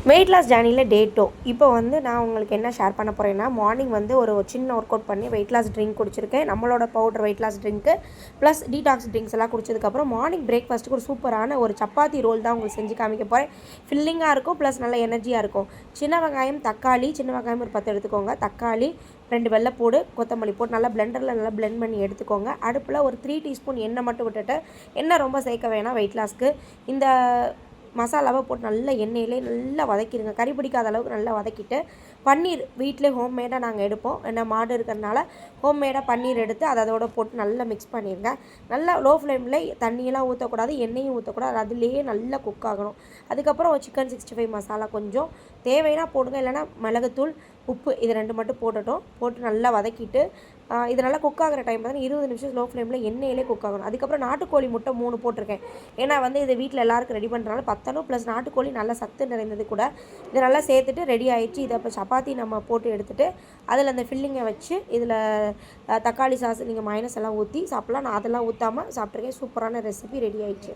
Weight loss ஜேர்னியில் டே 2. இப்போ வந்து நான் உங்களுக்கு என்ன ஷேர் பண்ண போகிறேன்னா, மார்னிங் வந்து ஒரு சின்ன ஒர்க் அவுட் பண்ணி வெயிட் லாஸ் ட்ரிங்க் குடிச்சிருக்கேன். நம்மளோட பவுடர் வெயிட் லாஸ் ட்ரிங்க்கு ப்ளஸ் டீடாக்ஸ் ட்ரிங்க்ஸ் எல்லாம் குடிச்சதுக்கப்புறம் மார்னிங் பிரேக்ஃபாஸ்ட்டுக்கு ஒரு சூப்பரான ஒரு சப்பாத்தி ரோல் தான் உங்களுக்கு செஞ்சு காமிக்க போகிறேன். ஃபில்லிங்காக இருக்கும், ப்ளஸ் நல்ல எனர்ஜியாக இருக்கும். சின்ன வெங்காயம், தக்காளி, சின்ன வெங்காயம் ஒரு 10 எடுத்துக்கோங்க. தக்காளி 2 வெள்ளைப்பூடு, கொத்தமல்லி போட்டு நல்லா பிளெண்டரில் நல்லா பிளெண்ட் பண்ணி எடுத்துக்கோங்க. அடுப்பில் ஒரு 3 டீஸ்பூன் எண்ணெய் மட்டும் விட்டுட்டு, எண்ணெய் ரொம்ப சேர்க்க வேணாம் வெயிட் லாஸ்க்கு. இந்த மசாலாவை போட்டு நல்லா எண்ணெயிலே நல்லா வதக்கிடுங்க. கறி பிடிக்காத அளவுக்கு நல்லா வதக்கிட்டு, பன்னீர் வீட்டிலே ஹோம்மேடாக நாங்கள் எடுப்போம். ஏன்னா மாடு இருக்கிறதுனால ஹோம்மேடாக பன்னீர் எடுத்து அதோட போட்டு நல்லா மிக்ஸ் பண்ணிடுங்க. நல்லா லோ ஃப்ளேமில் தண்ணியெல்லாம் ஊற்றக்கூடாது, எண்ணெயும் ஊற்றக்கூடாது, அதுலேயே நல்லா குக் ஆகணும். அதுக்கப்புறம் சிக்கன் 65 மசாலா கொஞ்சம் தேவைன்னா போடுங்க, இல்லைனா மிளகுத்தூள், உப்பு இது 2 மட்டும் போட்டு நல்லா வதக்கிட்டு, இது நல்லா குக் ஆகிற டைம் பார்த்தீங்கன்னா 20 நிமிஷம் லோ ஃப்ளேமில் எண்ணெயிலே குக் ஆகணும். அதுக்கப்புறம் நாட்டுக்கோழி முட்டை 3 போட்டிருக்கேன். ஏன்னா வந்து இது வீட்டில் எல்லாருக்கும் ரெடி பண்ணுறனால பத்தணும். ப்ளஸ் நாட்டுக்கோழி நல்லா சத்து நிறைந்தது கூட. இதை நல்லா சேர்த்துட்டு ரெடி ஆகிடுச்சு. இதை இப்போ சப்பாத்தி நம்ம போட்டு எடுத்துகிட்டு அதில் அந்த ஃபில்லிங்கை வச்சு இதில் தக்காளி சாஸ் நீங்கள் மைனஸ் எல்லாம் ஊற்றி சாப்பிட்லாம். நான் அதெல்லாம் ஊற்றாமல் சாப்பிட்ருக்கேன். சூப்பரான ரெசிபி ரெடி ஆகிடுச்சு.